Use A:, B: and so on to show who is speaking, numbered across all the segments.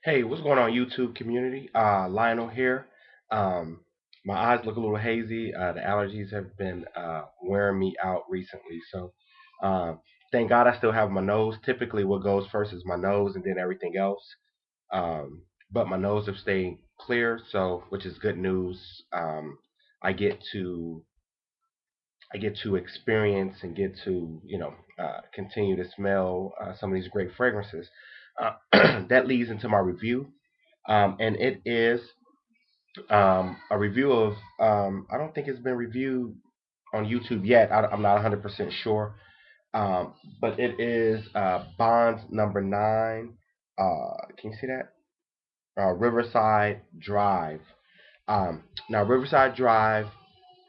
A: Hey, what's going on, YouTube community? Lionel here. Um, my eyes look a little hazy. The allergies have been wearing me out recently. So, thank God I still have my nose. Typically, what goes first is my nose and then everything else. Um, but my nose have stayed clear, so which is good news. I get to I get to experience and get to continue to smell some of these great fragrances. That leads into my review, and it is a review of. I don't think it's been reviewed on YouTube yet. I'm not 100% sure, but it is Bond's number nine. Can you see that? Riverside Drive. Now, Riverside Drive.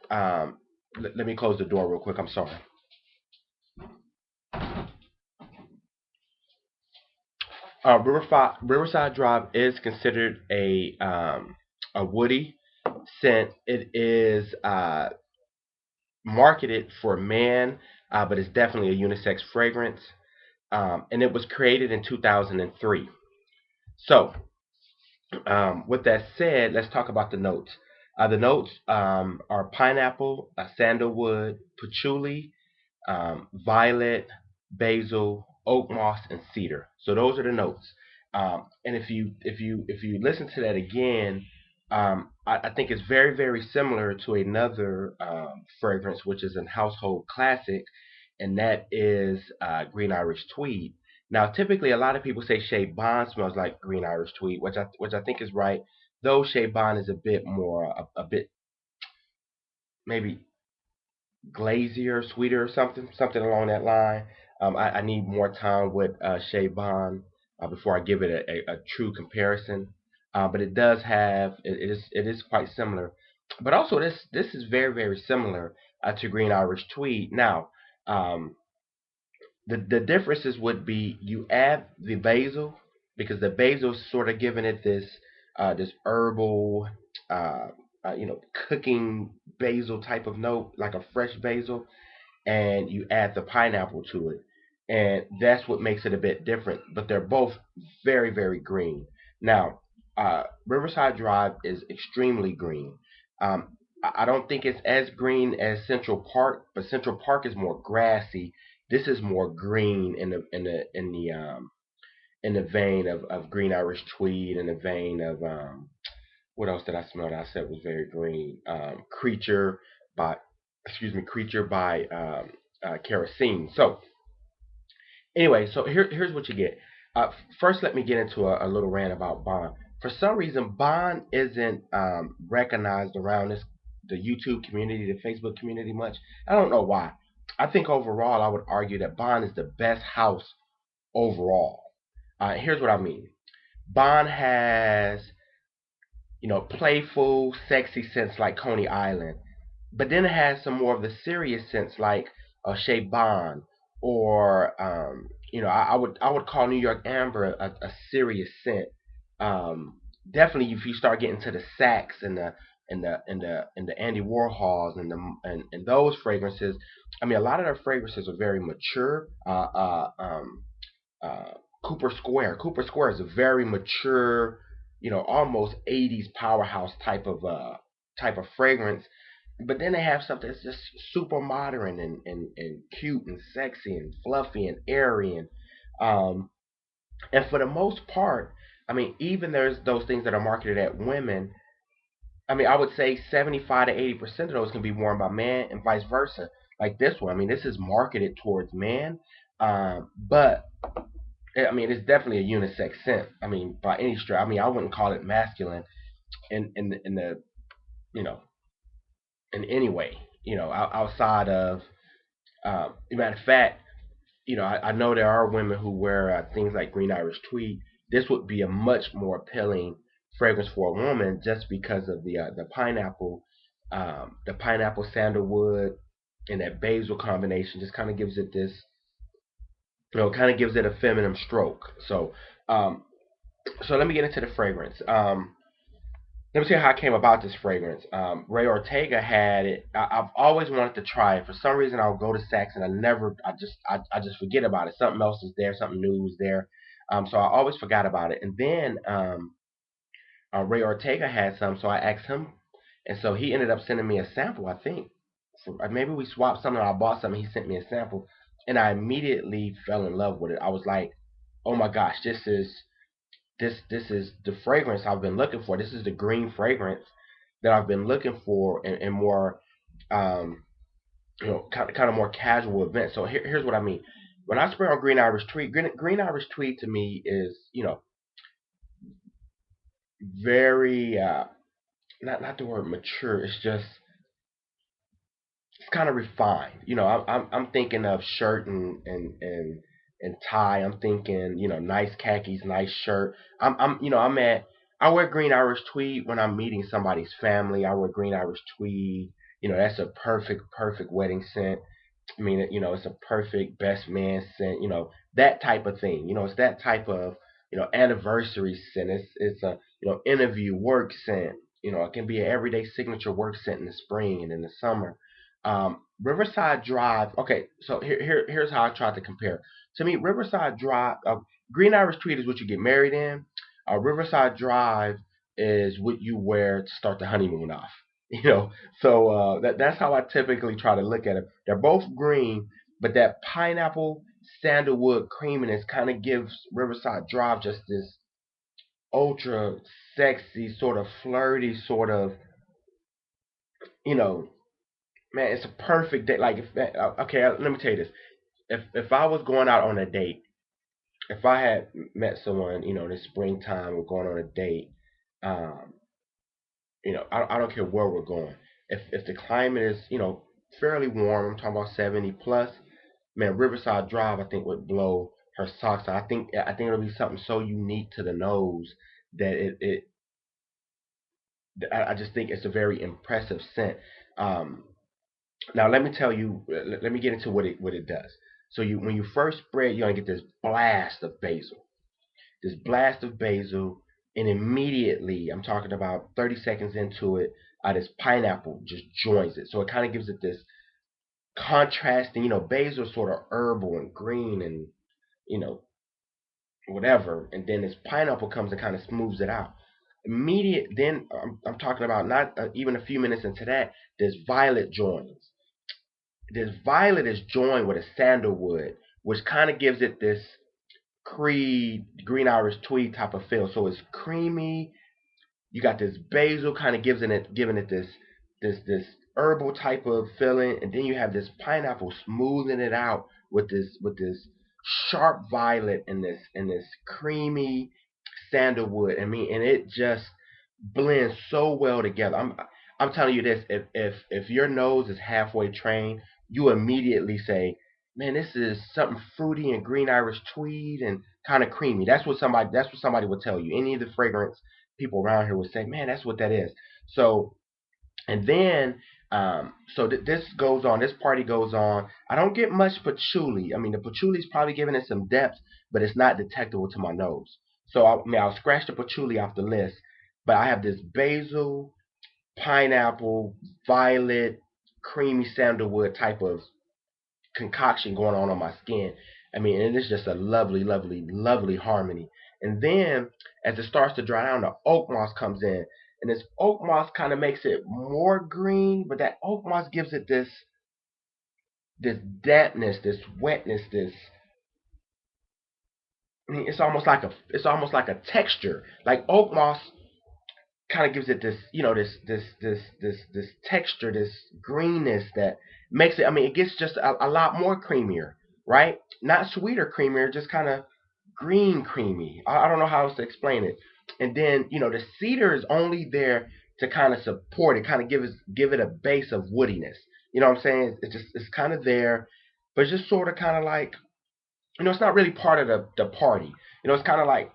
A: Let me close the door real quick. I'm sorry. Riverside Drive is considered a woody scent. It is marketed for men, but it's definitely a unisex fragrance. And it was created in 2003. So, with that said, let's talk about the notes. The notes are pineapple, sandalwood, patchouli, violet, basil, oak moss, and cedar. So those are the notes. And if you listen to that again, I think it's very similar to another fragrance, which is a household classic, and that is Green Irish Tweed. Now, typically, a lot of people say Shea Bond smells like Green Irish Tweed, which I think is right. Though Shea Bond is a bit more, a bit maybe glazier, sweeter, something along that line. I need more time with Shea Bond before I give it a true comparison. But it does have it is quite similar. But also this is very similar to Green Irish Tweed. Now, um, the differences would be you add the basil because the basil is sort of giving it this herbal uh, cooking basil type of note, like a fresh basil, and you add the pineapple to it, and that's what makes it a bit different. But they're both very green. Now, Riverside Drive is extremely green. I don't think it's as green as Central Park, but Central Park is more grassy. This is more green in the vein of Green Irish Tweed, in the vein of what else did I smell that I said was very green? By Creature by Kerosene. So anyway, so here's what you get. First, let me get into a little rant about Bond. For some reason, Bond isn't recognized around the YouTube community, the Facebook community much. I don't know why. I think overall, I would argue that Bond is the best house overall. Here's what I mean. Bond has playful, sexy scents like Coney Island, but then it has some more of the serious scents like Shea Bond or I would call New York Amber a serious scent. Definitely, if you start getting to the Saks and the Andy Warhols and those fragrances, I mean a lot of their fragrances are very mature. Uh, Cooper Square is a very mature, almost 80s powerhouse type of fragrance. But then they have stuff that's just super modern and cute and sexy and fluffy and airy and for the most part, I mean, even there's those things that are marketed at women. I mean, I would say 75 to 80% of those can be worn by men and vice versa. Like this one, I mean, this is marketed towards men, but I mean, it's definitely a unisex scent. I mean, by any stretch. I mean, I wouldn't call it masculine in the you know in any way. Outside of matter of fact, I know there are women who wear things like Green Irish Tweed. This would be a much more appealing fragrance for a woman just because of the pineapple sandalwood and that basil combination. Just kind of gives it this, kind of gives it a feminine stroke. Um, so let me get into the fragrance. Let me tell you how I came about this fragrance. Ray Ortega had it. I've always wanted to try it. For some reason, I'll go to Saks and I just forget about it. Something else is there. Something new is there. So I always forgot about it. And then Ray Ortega had some, so I asked him, and so he ended up sending me a sample. I think maybe we swapped something. I bought something. He sent me a sample, and I immediately fell in love with it. I was like, "Oh my gosh, this is the fragrance I've been looking for. This is the green fragrance that I've been looking for in more, um, kind of more casual events." So here's what I mean. When I spray on green Irish tweed, green Irish tweed to me is, very not the word mature. It's just it's kind of refined. I'm thinking of shirt and tie. I'm thinking, nice khakis, nice shirt. I wear green Irish tweed when I'm meeting somebody's family. I wear green Irish tweed. That's a perfect wedding scent. I mean, it's a perfect best man scent, that type of thing. It's that type of, anniversary scent. It's a, interview work scent. It can be an everyday signature work scent in the spring and in the summer. Riverside Drive. Okay, so here's how I tried to compare. To me, Riverside Drive, Green Irish Tweed is what you get married in. Riverside Drive is what you wear to start the honeymoon off. You know, so that's how I typically try to look at it. They're both green, but that pineapple sandalwood creaminess kind of gives Riverside Drive just this ultra sexy, sort of flirty, sort of, you know, man, it's a perfect date. Like, okay, let me tell you this: if I was going out on a date, if I had met someone, this springtime, we're going on a date, um, I don't care where we're going. If the climate is, fairly warm, I'm talking about 70 plus, man, Riverside Drive, I think would blow her socks out. I think it'll be something so unique to the nose that I just think it's a very impressive scent. Um, Now let me tell you, let me get into what it does. So when you first spray it, you're gonna get this blast of basil, and immediately, I'm talking about 30 seconds into it, this pineapple just joins it. So it kind of gives it this contrasting, basil is sort of herbal and green and, you know whatever, and then this pineapple comes and kind of smooths it out. Immediate, then I'm talking about not even a few minutes into that, this violet joins. This violet is joined with a sandalwood, which kind of gives it this Creed green Irish tweed type of feel. So it's creamy. You got this basil kind of giving it this herbal type of feeling, and then you have this pineapple smoothing it out with this sharp violet and this creamy sandalwood. I mean, and it just blends so well together. I'm telling you this: if your nose is halfway trained, you immediately say, "Man, this is something fruity and green Irish tweed and kind of creamy." That's what somebody would tell you. Any of the fragrance people around here would say, "Man, that's what that is." So, and then, this goes on. This party goes on. I don't get much patchouli. I mean, the patchouli is probably giving it some depth, but it's not detectable to my nose. So I'll scratch the patchouli off the list. But I have this basil, pineapple, violet, creamy sandalwood type of concoction going on my skin. I mean, and it's just a lovely, lovely, lovely harmony. And then as it starts to dry down, the oak moss comes in. And this oak moss kind of makes it more green, but that oak moss gives it this dampness, this wetness, this, I mean, it's almost like a texture. Like oak moss kind of gives it this, this texture, this greenness that makes it. I mean, it gets just a lot more creamier, right? Not sweeter creamier, just kind of green creamy. I don't know how else to explain it. And then, the cedar is only there to kind of support it, kind of give it a base of woodiness. You know what I'm saying? It's kind of there, but it's just sort of kind of like, it's not really part of the party. It's kind of like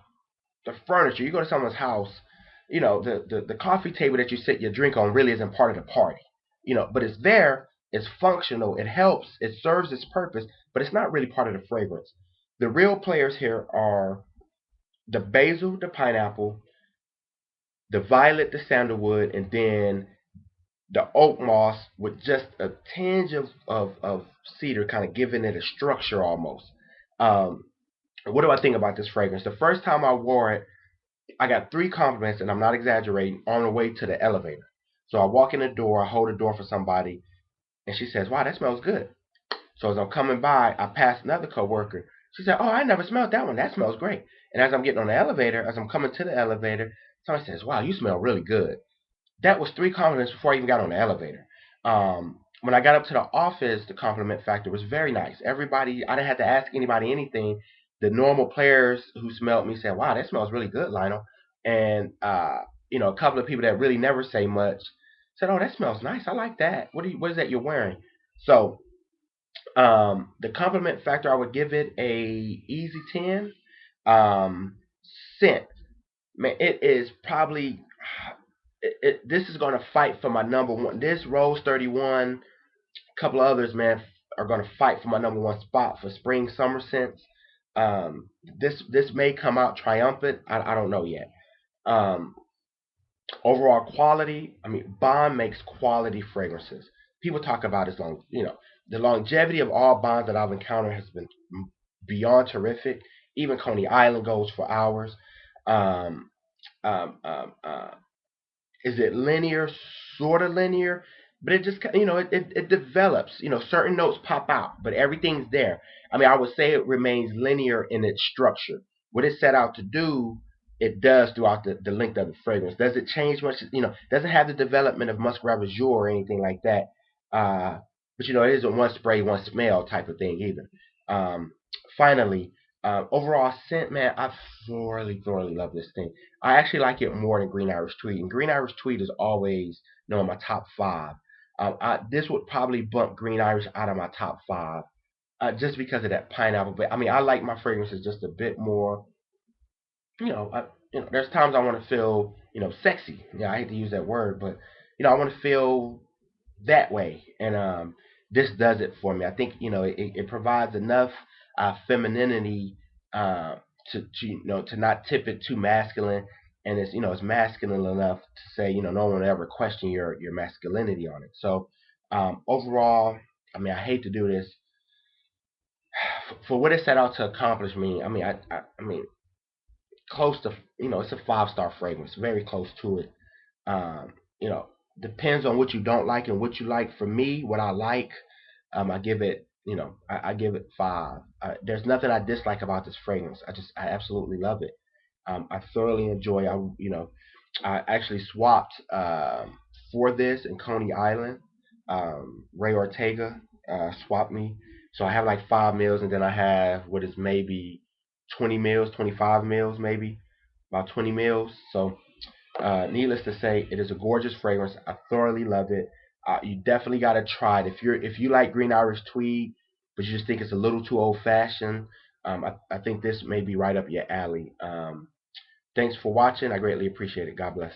A: the furniture. You go to someone's house, the coffee table that you sit your drink on really isn't part of the party. But it's there, it's functional, it helps, it serves its purpose, but it's not really part of the fragrance. The real players here are the basil, the pineapple, the violet, the sandalwood, and then the oak moss with just a tinge of cedar kind of giving it a structure almost. Um, What do I think about this fragrance? The first time I wore it, I got 3 compliments, and I'm not exaggerating, on the way to the elevator. So I walk in the door, I hold the door for somebody, and she says, "Wow, that smells good." So as I'm coming by, I pass another coworker. She said, "Oh, I never smelled that one. That smells great." And as I'm getting on the elevator, as I'm coming to the elevator, somebody says, "Wow, you smell really good." That was 3 compliments before I even got on the elevator. When I got up to the office, the compliment factor was very nice. Everybody, I didn't have to ask anybody anything. The normal players who smelled me said, "Wow, that smells really good, Lionel." And a couple of people that really never say much said, "Oh, that smells nice. I like that. What is that you're wearing?" So the compliment factor, I would give it a easy 10. Um, Scent, man, it is probably this is going to fight for my number one. This Rose 31, a couple of others, man, are going to fight for my number one spot for spring summer scents. This may come out triumphant. I don't know yet. Um, Overall quality, I mean, Bond makes quality fragrances. People talk about his the longevity of all Bonds that I've encountered has been beyond terrific. Even Coney Island goes for hours. Um, um, um, uh, is it linear? Sort of linear, but it just it develops. Certain notes pop out, but everything's there. I mean, I would say it remains linear in its structure. What it set out to do, it does throughout the length of the fragrance. Does it change much? Doesn't have the development of Musk Ravageur or anything like that. But it isn't one spray, one smell type of thing either. Um, Finally, overall scent, man, I thoroughly, thoroughly love this thing. I actually like it more than Green Irish Tweed, and Green Irish Tweed is always in my top five. This would probably bump Green Irish out of my top five, just because of that pineapple. But I mean, I like my fragrances just a bit more. There's times I want to feel, sexy. Yeah, I hate to use that word, but I want to feel that way, and this does it for me. I think it provides enough femininity uh, to not tip it too masculine, and it's masculine enough to say no one will ever question your masculinity on it. So overall, I mean, I hate to do this for what it set out to accomplish. Me, I mean, I mean, close to it's a 5-star fragrance, very close to it. Um, you know, Depends on what you don't like and what you like. For me, what I like, I give it, I give it 5. There's nothing I dislike about this fragrance. I absolutely love it. I thoroughly enjoy. I actually swapped for this in Coney Island. Ray Ortega swapped me, so I have like 5 meals, and then I have what is maybe 20 meals, 25 meals, maybe about 20 meals. So needless to say, it is a gorgeous fragrance. I thoroughly love it. You definitely got to try it if you like Green Irish Tweed, but you just think it's a little too old fashioned. I think this may be right up your alley. Thanks for watching. I greatly appreciate it. God bless.